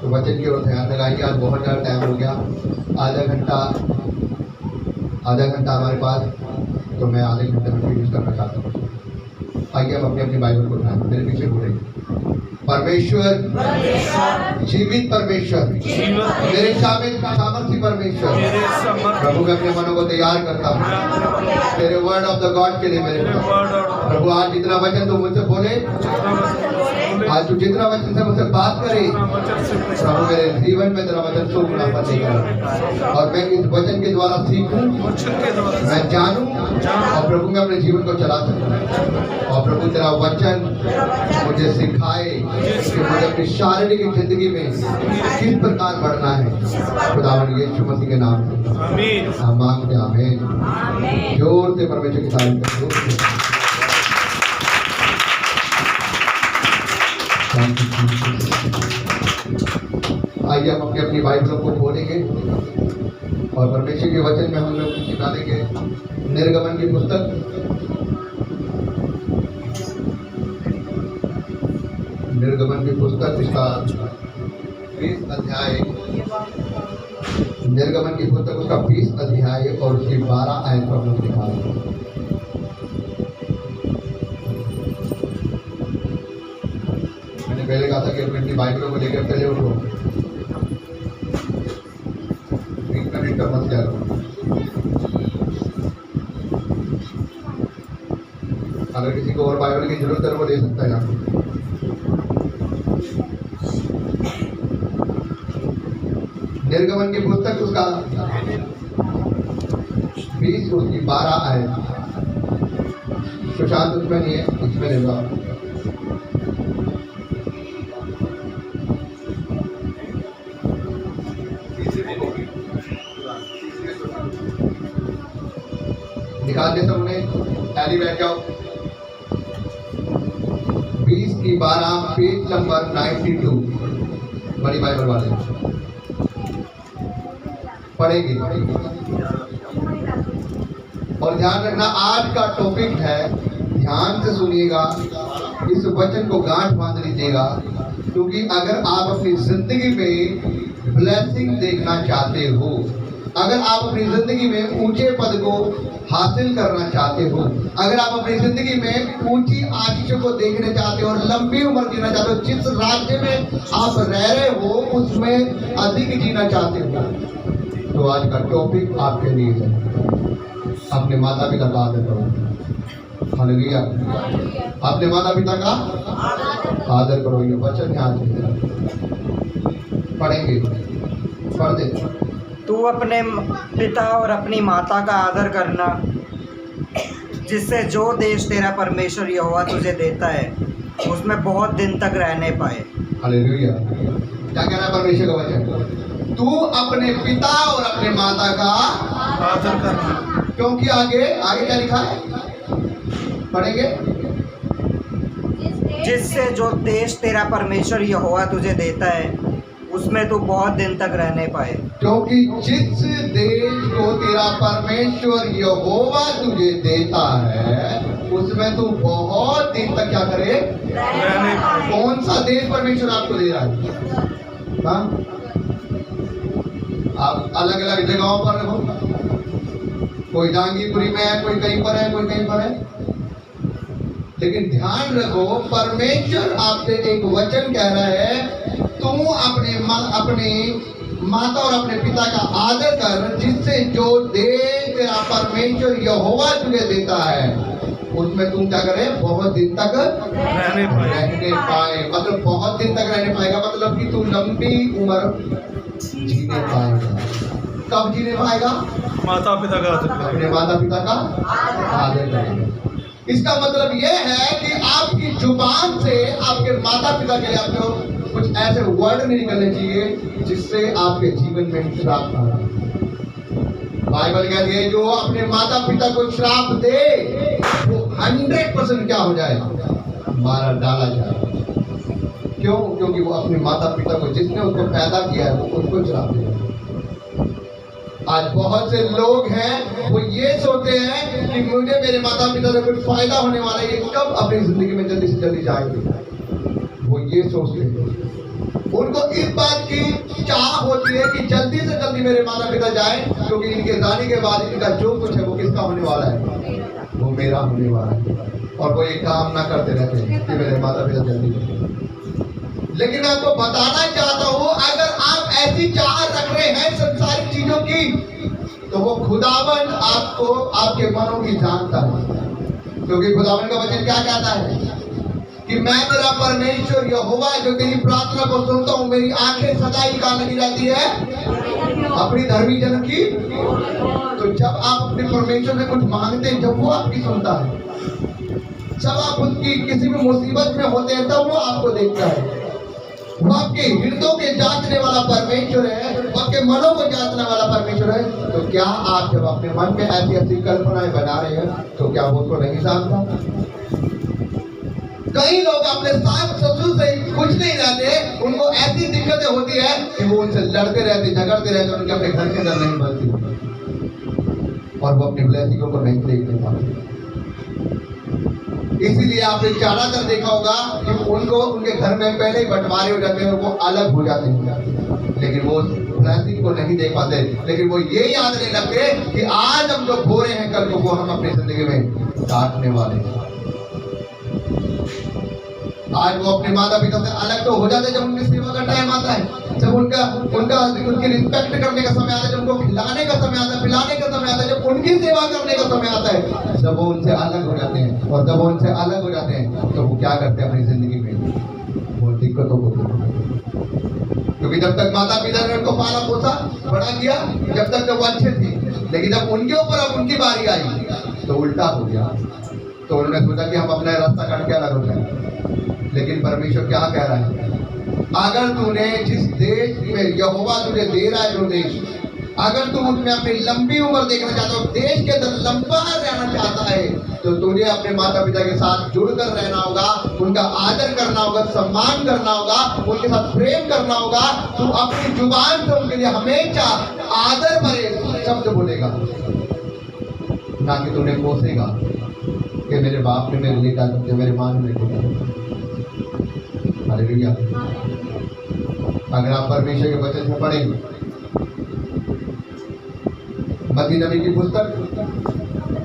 तो वचन की ओर ध्यान लगाइए। आज बहुत ज़्यादा टाइम हो गया, आधा घंटा हमारे पास, तो मैं आधे घंटे में फिनिश करना चाहता हूँ। आइए हम अपनी अपनी बाइबल को उठाएं, मेरे पीछे बोलेंगे। परमेश्वर, जीवित परमेश्वर, मेरे सामर्थी परमेश्वर, प्रभु मैं अपने मनों को तैयार करता हूँ तेरे वर्ड ऑफ द गॉड के लिए। मेरे प्रभु आज जितना वचन तू मुझसे बोले, आज तू जितना वचन से मुझसे बात करे, प्रभु मेरे जीवन में तेरा वचन सो गुना फल लेगा, और मैं इस वचन के द्वारा सीखूं, मैं जानूं, और प्रभु मैं अपने जीवन को चला सकूं। और प्रभु तेरा वचन मुझे सिखाए कि मुझे अपनी शारीरिक जिंदगी में किस प्रकार बढ़ना है। खुदावन यीशु मसीह के नाम से हम मांगते हैं, आमीन। जोर से परमेश्वर की तारीफ करें। आइए हम अपनी अपनी बाइबलों को खोलेंगे और परमेश्वर के वचन में हम लोग निकालेंगे निर्गमन की पुस्तक, इसका 20 अध्याय, निर्गमन की पुस्तक उसका 20 अध्याय और उसकी 12 आयत पर हम लोग निकालेंगे। मैंने पहले कहा था कि अपनी बाइबलों को लेकर पहले उठो, मत क्या करो। अगर किसी को और बाइबल की जरूरत है वो ले सकता है यहाँ। निर्गमन की पुस्तक उसका 20 उसकी 12 आयत। सुशांत उसमें नहीं है, इसमें लेगा। निकाल दे सब उन्हें, टैली बैठ जाओ। 20 की 12 पेज नंबर 92, बड़ी बाइबल वाले पढ़ेंगे। और ध्यान रखना आज का टॉपिक है, ध्यान से सुनिएगा, इस वचन को गांठ बांध लीजिएगा, क्योंकि अगर आप अपनी जिंदगी में ब्लेसिंग देखना चाहते हो, अगर आप अपनी जिंदगी में ऊंचे पद को हासिल करना चाहते हो, अगर आप अपनी जिंदगी में ऊंची आशीषों को देखने चाहते हो और लंबी उम्र जीना चाहते हो, जिस राज्य में आप रह रहे हो उसमें अधिक जीना चाहते हो, तो आज का टॉपिक आपके लिए है। अपने माता पिता का आदर करो। हालेलुया। अपने माता पिता का आदर करो। ये वचन ध्यान से पढ़ेंगे, पढ़ दे। तू अपने पिता और अपनी माता का आदर करना, जिससे जो देश तेरा परमेश्वर यहोवा तुझे देता है उसमें बहुत दिन तक रहने पाए। हालेलुया। क्या कह रहा है परमेश्वर का वचन? तू अपने पिता और अपने माता का आदर करना, क्योंकि आगे क्या लिखा है, पढ़ेंगे। जिससे जो देश तेरा परमेश्वर यहोवा तुझे देता है उसमें तू बहुत दिन तक रहने पाए। क्योंकि जिस देश को तेरा परमेश्वर यहोवा तुझे देता है उसमें तू बहुत दिन तक क्या करे, रहने पाए। कौन सा देश परमेश्वर आपको दे रहा है? हाँ? आप अलग अलग जगहों पर हो, कोई जांगीपुरी में है, कोई कहीं पर है, कोई कहीं पर है, लेकिन ध्यान रखो परमेश्वर आपसे एक वचन कह रहा है, तुम अपने माता और अपने पिता का आदर कर, जिससे जो देश तेरा परमेश्वर यहोवा तुझे देता है उसमें तुम क्या करे, बहुत दिन तक रहने पाए। मतलब बहुत दिन तक रहने पाएगा, मतलब कि तू लंबी उम्र जीने पाएगा। कब जीने पाएगा? माता पिता का आदर, अपने माता पिता का आदर करेगा। इसका मतलब यह है कि आपकी जुबान से आपके माता पिता के लिए आपको कुछ ऐसे वर्ड नहीं निकलने चाहिए जिससे आपके जीवन में श्राप आ। बाइबल कहती है जो अपने माता पिता को श्राप दे वो 100% क्या हो जाए, मारा डाला जाए। क्यों? क्योंकि वो अपने माता पिता को, जिसने उसको पैदा किया है, वो उसको श्राप देगा। आज बहुत से लोग हैं वो ये सोचते हैं कि मुझे मेरे माता पिता से कुछ फायदा होने वाला है, ये कब अपनी जिंदगी में जल्दी से जल्दी जाएंगे, वो ये सोचते हैं। उनको इस बात की चाह होती है कि जल्दी से जल्दी मेरे माता पिता जाएं, क्योंकि इनके जाने के बाद इनका जो कुछ है वो किसका होने वाला है, वो मेरा होने वाला है। और वो एक काम ना करते रहते हैं कि मेरे माता पिता जल्दी जाएं। लेकिन मैं आपको बताना चाहता हूँ, अगर आप ऐसी चाह रख रहे हैं संसारिक चीजों की, तो वो खुदावन आपको आपके मनों की जानता है। क्योंकि खुदावन का वचन क्या कहता है कि मैं तेरा परमेश्वर यहोवा जो तेरी प्रार्थना को सुनता हूँ, मेरी आंखें सदा ही कहाँ लगी रहती है, अपनी धर्मी जन की। तो जब आप अपने परमेश्वर से कुछ मांगते हैं, जब वो आपकी सुनता है, जब आप उसकी किसी भी मुसीबत में होते हैं, तब वो आपको देखता है। वो आपके हृदयों के जांचने वाला परमेश्वर है, आपके मनों को जांचने वाला परमेश्वर है। तो क्या आप जब अपने मन में ऐसी ऐसी कल्पनाएं बना रहे हैं, तो क्या वो उसको नहीं जानता? कई लोग अपने सास ससुर से कुछ नहीं रहते, उनको ऐसी दिक्कतें होती है कि वो उनसे लड़ते रहते, झगड़ते रहते, उनके अपने घर के अंदर नहीं बनती और वो अपनी ब्लेसिंगों को नहीं देखते पाते। इसीलिए आपने ज्यादातर देखा होगा कि उनको उनके घर में पहले ही बंटवारे हो जाते हैं, वो अलग हो जाते हैं, लेकिन वो ब्लेसिंग को नहीं देख पाते। लेकिन वो ये याद नहीं रखते कि आज हम जो बो रहे हैं, कल को वो हम अपनी जिंदगी में काटने वाले हैं। आज वो अपने माता पिता से अलग तो हो जाते हैं जब उनकी सेवा का टाइम आता है, जब उनकी रिस्पेक्ट करने का समय आता है, जब उनको खिलाने का समय आता है, पिलाने का समय आता है, जब उनकी सेवा करने का समय आता है, जब वो उनसे अलग हो जाते हैं। और जब वो उनसे अलग हो जाते हैं, तो वो क्या करते हैं अपनी जिंदगी में, वो दिक्कतों को दूर करते हैं। क्योंकि जब तक माता पिता ने उनको पाला पोसा बड़ा किया, जब तक वो अच्छे थे, लेकिन जब उनके ऊपर अब उनकी बारी आई, तो उल्टा हो गया। तो उन्होंने सोचा कि हम अपना रास्ता काट के अलग हो जाए। लेकिन परमेश्वर क्या कह रहा है, अगर तूने जिस देश में यहोवा तुझे दे रहा है, जो देश, अगर तुम उसमें अपनी लंबी उम्र देखना चाहते हो, देश के अंदर लंबा रहना चाहता है, तो तुझे अपने माता पिता के साथ जुड़कर रहना होगा, उनका आदर करना होगा, सम्मान करना होगा, उनके साथ प्रेम करना होगा। तू अपनी जुबान से उनके लिए हमेशा आदर भरे शब्द बोलेगा, ना कि तुमने कोसेगा कि मेरे बाप ने मेरे लिए क्या करते, मेरे माँ ने मेरे लिए। हालेलुया। अगर आप परमेश्वर के वचन से पढ़ेंगे, मत्ती नबी की पुस्तक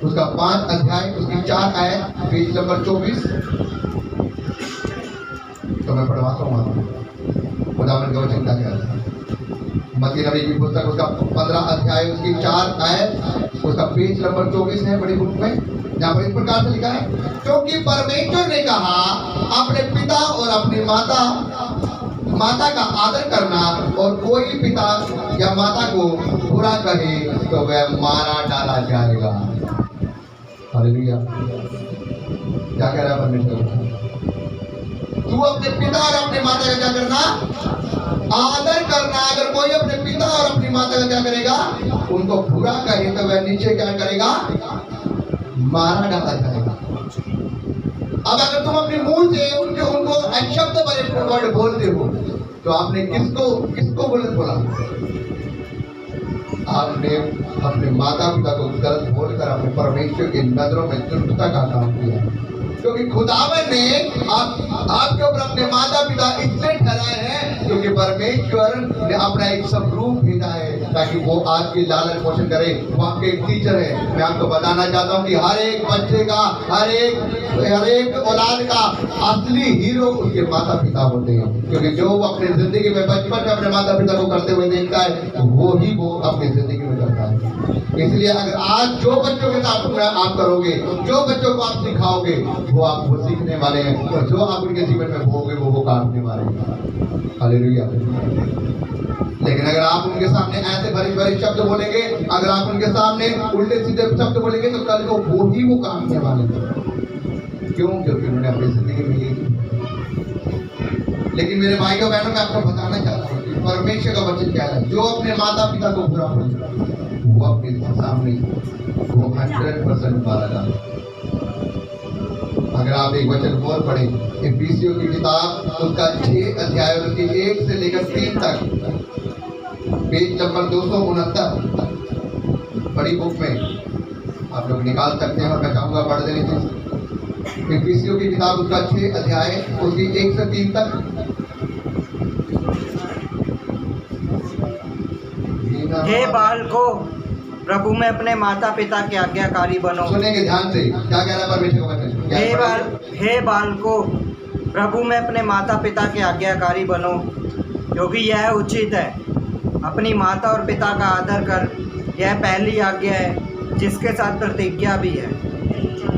उसका 5 अध्याय उसकी 4 आयत, पेज नंबर 24, तो मैं पढ़वाता हूँ आपको खुदावन का वचन क्या कहता है। मत्ती नबी की पुस्तक उसका 15 अध्याय उसकी 4 आयत, उसका पेज नंबर 24 है बड़ी बुक में, जहाँ पर इस प्रकार से लिखा है, क्योंकि परमेश्वर ने कहा अपने पिता और अपनी माता का आदर करना, और कोई पिता या माता को बुरा कहे तो वह मारा डाला जाएगा। हालेलुया। क्या कह रहा है परमेश्वर? तू अपने पिता और अपनी माता का क्या करना, आदर करना। अगर कोई अपने पिता और अपनी माता का क्या करेगा, उनको बुरा कहे, तो वह नीचे क्या करेगा, मारा डाला जाएगा। अब अगर तुम अपने मुंह से उनको अशब्द भरे वर्ड बोलते हो, तो आपने किसको गलत बोला? आपने अपने माता पिता को गलत बोलकर अपने परमेश्वर की नजरों में दुष्टता का काम किया। क्योंकि खुदावन ने आपके ऊपर अपने माता पिता इसलिए ठहराए हैं, क्योंकि परमेश्वर ने अपना एक स्वरूप भेजा है ताकि वो आपकी लालन पोषण करे। वो आपके एक टीचर है। मैं आपको बताना चाहता हूँ कि हर एक बच्चे का, हर एक औलाद का असली हीरो उसके माता पिता होते हैं। क्योंकि जो वो अपनी जिंदगी में बचपन में अपने माता पिता को करते हुए देखता है, वो ही वो अपनी जिंदगी में करता है। इसलिए अगर आज जो बच्चों के साथ आप करोगे, जो बच्चों को आप सिखाओगे, वो आपको सीखने वाले हैं, और जो आप उनके जीवन में भोगे वो काटने वाले हैं। हालेलुया। लेकिन अगर आप उनके सामने ऐसे भरी शब्द बोलेंगे, अगर आप उनके सामने उल्टे सीधे शब्द बोलेंगे, तो कल को वो ही वो काटने वाले हैं। क्यों? क्योंकि उन्होंने अपनी जिंदगी में ये। लेकिन मेरे भाइयों बहनों, मैं आपको बताना चाहता हूँ कि परमेश्वर का वचन क्या है, जो अपने माता पिता को बुरा बोलेगा, वो अपने सामने वो 100% मारा जाएगा। अगर आप एक वचन और पढ़ें, इफिसियों की किताब उसका 6 अध्याय उसके 1 से लेकर 3 तक, पेज नंबर 269, बड़ी बुक में आप लोग निकाल सकते हैं, और मैं चाहूंगा पढ़ देने की। इफिसियों की किताब उसका 6 अध्याय उसकी 1 से 3 तक। हे बालकों, प्रभु में अपने माता पिता के आज्ञाकारी बनो। सुनेंगे ध्यान से क्या कह रहा है परमेश्वर का वचन। हे बालकों, प्रभु में अपने माता पिता के आज्ञाकारी बनो, क्योंकि यह उचित है। अपनी माता और पिता का आदर कर, यह पहली आज्ञा है, जिसके साथ प्रतिज्ञा भी है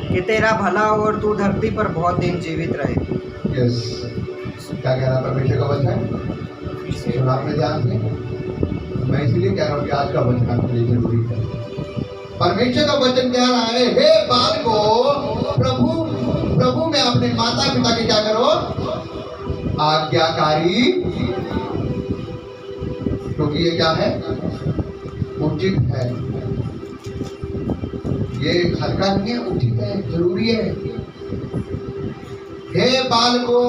कि तेरा भला हो और तू धरती पर बहुत दिन जीवित रहे। यस, क्या कह रहा है परमेश्वर का वचन। सुना आपने ध्यान से। मैं इसलिए कह रहा हूँ कि आज का वचन आपके लिए जरूरी है। परमेश्वर का वचन कह रहा है, हे बालकों, प्रभु में अपने माता पिता के क्या करो, आज्ञाकारी, क्योंकि ये क्या है, उचित है। ये हल्का नहीं है, उचित है, जरूरी है। हे बालकों,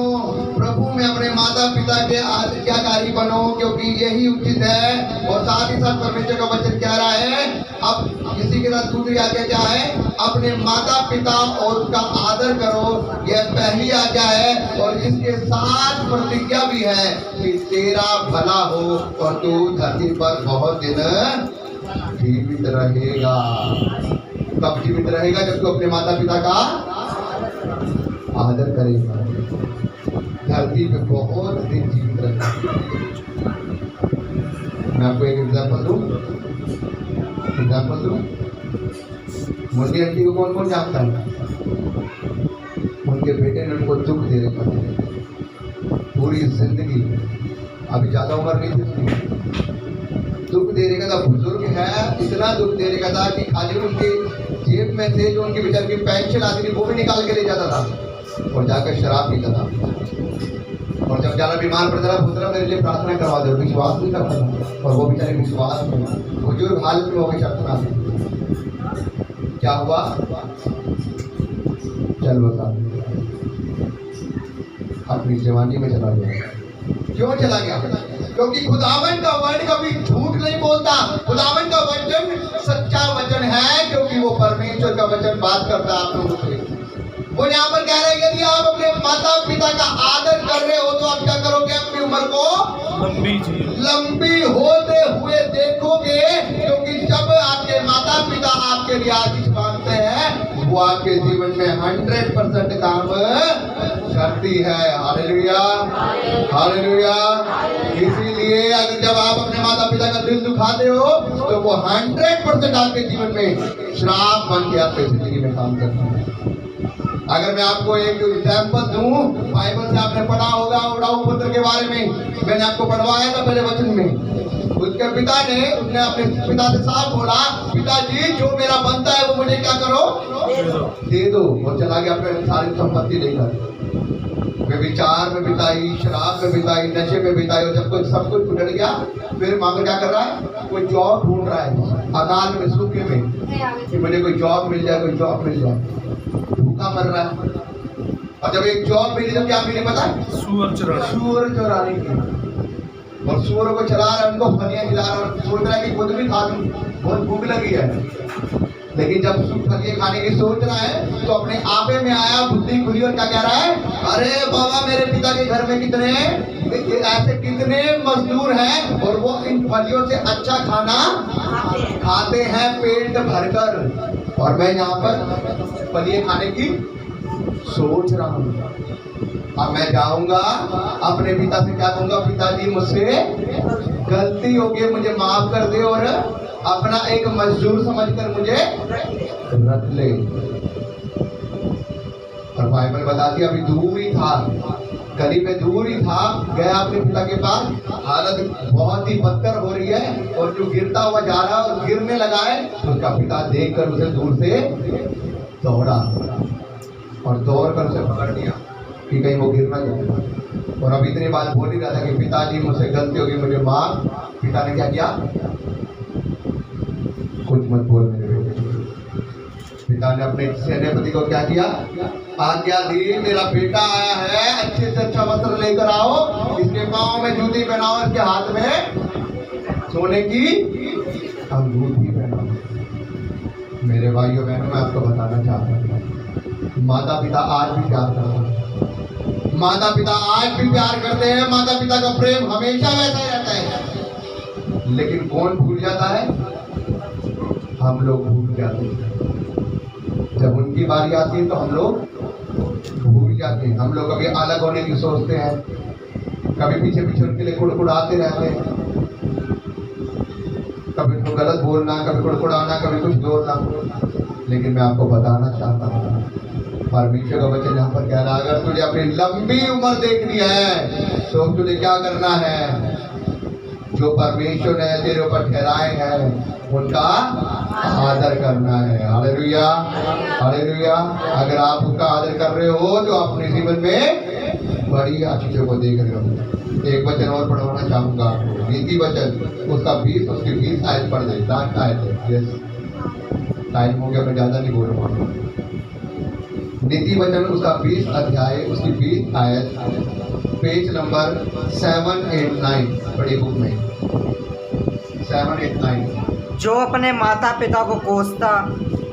प्रभु में अपने माता पिता के आज्ञाकारी बनो, क्योंकि यही उचित है। और साथ ही साथ परमेश्वर का वचन कह रहा है, अब किसी के साथ दूसरी आज्ञा क्या है, अपने माता पिता और उसका आदर करो, यह पहली आज्ञा है। और इसके साथ प्रतिज्ञा भी है कि तेरा भला हो और तू धरती पर बहुत दिन जीवित रहेगा। कब जीवित रहेगा? जब तू अपने माता पिता का आदर करेगा, धरती पे बहुत दिन जीवित रहेगा। मैं आपको एक एग्जाम्पल दूं। मुर्गी आंटी को कौन कौन जानता है? उनके बेटे ने उनको दुख दे रखा था पूरी जिंदगी, अभी ज्यादा उम्र नहीं थी उसकी, दुख दे रखा था। बुजुर्ग है, इतना दुख दे रखा था कि खाली उनके जेब में से जो उनके बेचारे की पेंशन आती थी वो भी निकाल के ले जाता था और जाकर शराब पीता था। और जब ज्यादा बीमार पड़ जाता, पुत्र मेरे लिए प्रार्थना करवा दो, विश्वास नहीं करता था। और वो बेचारे विश्वास में बुजुर्ग हालत में हो गए शर्तना से। क्या हुआ? चल बता, अपनी जवानी में चला गया। क्यों चला गया? क्योंकि खुदावन का वचन कभी झूठ नहीं बोलता। खुदावन का वचन सच्चा वचन है, क्योंकि वो परमेश्वर का वचन बात करता है आप लोगों से। वो यहाँ पर कह रहे हैं, यदि आप अपने माता पिता का आदर कर रहे हो तो आप क्या करोगे? अपनी उम्र को लंबी होते हुए देखोगे, क्योंकि जब आपके माता पिता आपके लिए आशीष मांगते हैं, वो आपके जीवन में 100% काम करती है। Hallelujah, hallelujah. इसीलिए अगर जब आप अपने माता पिता का दिल दुखाते हो तो वो 100% आपके जीवन में श्राप बन के आपकी जिंदगी में काम करता है। अगर मैं आपको एक एग्जाम्पल दूं, बाइबल से आपने पढ़ा होगा उड़ाऊ पुत्र के बारे में, मैंने आपको पढ़वाया था पहले वचन में। उसके पिता ने उसने अपने पिता से साफ बोला, पिताजी जो मेरा बनता है वो मुझे क्या करो, दे दो। और चला गया अपने सारी संपत्ति लेकर। व्यभिचार में बिताई, शराब में बिताई, नशे में बिताई। और जब कुछ सब कुछ उजड़ गया, फिर माँ को क्या कर रहा है, कोई जॉब ढूंढ रहा है अकाल में, सूखे में, कि मुझे कोई जॉब मिल जाए, कोई जॉब मिल जाए। भूखा मर रहा है। और जब एक जॉब मिली तो क्या मिली पता है? सूअर चुराने की। और सूअरों को चला रहा है, उनको फलियां खिला रहा है और सोच रहा है कि खुद भी खा लूं, बहुत भूख लगी है। लेकिन जब फलियां खाने की सोच रहा है तो अपने आपे में आया, बुद्धि खुली और क्या कह रहा है, अरे बाबा मेरे पिता के घर में कितने ऐसे कितने मजदूर हैं और वो इन फलियों से अच्छा खाना खाते हैं पेट भरकर, और मैं यहाँ पर फलियां खाने की सोच रहा हूँ। अब मैं जाऊंगा अपने पिता से क्या कहूंगा, पिताजी मुझसे गलती हो गई, मुझे माफ कर दे और अपना एक मजदूर समझकर मुझे रख ले। और बाइबल बताती है अभी दूर ही था, गली में दूर ही था, गया अपने पिता के पास। हालत बहुत ही बदतर हो रही है और जो गिरता हुआ जा रहा है और गिरने लगा है, तो उसका पिता देखकर उसे दूर से दौड़ा और दौड़ कर उसे पकड़ लिया कि कहीं वो गिर ना जाए। और अब इतनी बात बोल ही रहा था कि पिताजी मुझसे गलती होगी, मुझे माफ। पिता ने क्या किया, कुछ मत बोल मेरे बेटे। पिता ने अपने सेनापति को क्या किया, आज्ञा दी, मेरा बेटा आया है, अच्छे से अच्छा वस्त्र लेकर आओ, इसके पाँव में जूती पहनाओ, इसके हाथ में सोने की अंगूठी पहनाओ। मेरे भाइयों बहनों, मैं आपको बताना चाहता हूँ, माता पिता आज भी प्यार करते हैं, माता पिता आज भी प्यार करते हैं, माता पिता का प्रेम हमेशा वैसा रहता है। लेकिन कौन भूल जाता है? हम लोग भूल जाते हैं। जब उनकी बारी आती है तो हम लोग भूल जाते हैं। हम लोग कभी अलग होने की सोचते हैं, कभी पीछे पीछे उनके लिए कुड़कुड़ाते रहते हैं, कभी उनको गलत बोलना, कभी कुड़कुड़ाना, कभी कुछ बोलना। लेकिन मैं आपको बताना चाहता हूँ, परमेश्वर का वचन यहाँ पर कह रहा है, अगर तुझे अपनी लंबी उम्र देखनी है तो तुझे क्या करना है? जो परमेश्वर ने तेरे ऊपर ठहराए हैं उनका आदर करना है। Hallelujah, hallelujah. अगर आप उनका आदर कर रहे हो तो अपने जीवन में बड़ी चीजों को देख रहे हो। एक वचन और पढ़वाना चाहूंगा आपको, नीति वचन उसका 20 आयत पढ़ दे। लास्ट आयत है, टाइम हो गया, मैं ज्यादा नहीं बोल पाऊंगा। नीति वचन उसका 20 अध्याय उसकी 20 आयत, पेज नंबर 789 बड़ी बुक में 789। जो अपने माता पिता को कोसता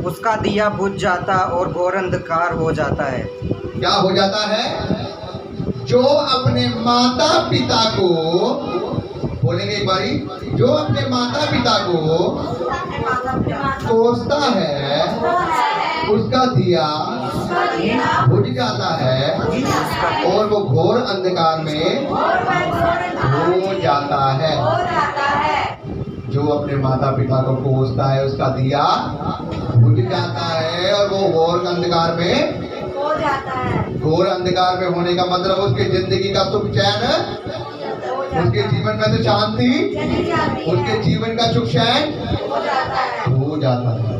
उसका दिया बुझ जाता और घोर अंधकार हो जाता है। क्या हो जाता है? जो अपने माता पिता को, बोलेंगे एक बारी, जो अपने माता पिता को कोसता है उसका दिया बुझ जाता है और वो घोर अंधकार में हो जाता है। जो अपने माता पिता को कोसता है उसका दिया बुझ जाता है और वो घोर अंधकार में हो जाता है। घोर अंधकार में होने का मतलब उसकी जिंदगी का सुख चैन, उसके जीवन में तो शांति, उसके जीवन का सुख चैन हो जाता है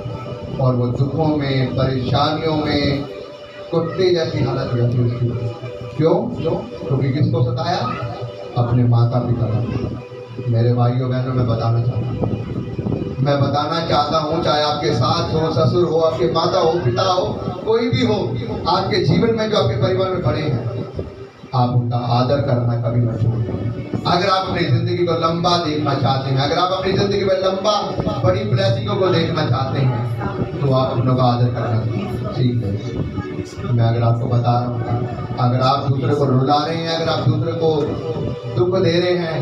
और वो दुखों में, परेशानियों में कुत्ते जैसी हालत हो जाती है उसकी। क्यों? क्योंकि किसको सताया? अपने माता पिता को। मेरे भाइयों बहनों, मैं बताना चाहता हूँ, चाहे आपके सास हो, ससुर हो, आपके माता हो, पिता हो, कोई भी हो, आपके जीवन में जो आपके परिवार में खड़े हैं, आप उनका आदर करना कभी मत छोड़ें। अगर आप अपनी जिंदगी को लंबा देखना चाहते हैं, अगर आप अपनी जिंदगी में लंबा बड़ी ब्लेसिंगों को देखना चाहते हैं, तो आप अपनों का आदर करना सीख लें। मैं अगर आपको बता रहा हूँ, अगर आप दूसरे को रुला रहे हैं, अगर आप दूसरे को दुख दे रहे हैं,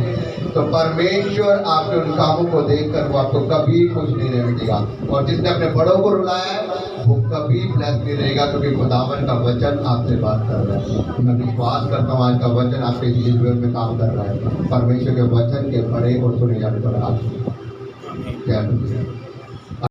तो परमेश्वर आपके उन कामों को देखकर वो आपको कभी खुश नहीं रहने देगा। और जिसने अपने बड़ों को रुलाया है वो कभी ब्लेस नहीं रहेगा, क्योंकि खुदावन का वचन आपसे बात कर रहा है। मैं विश्वास करता हूँ आज का वचन आपके जीवन में काम कर रहा है। परमेश्वर के वचन के पढ़े और सुने जाने पर आप क्या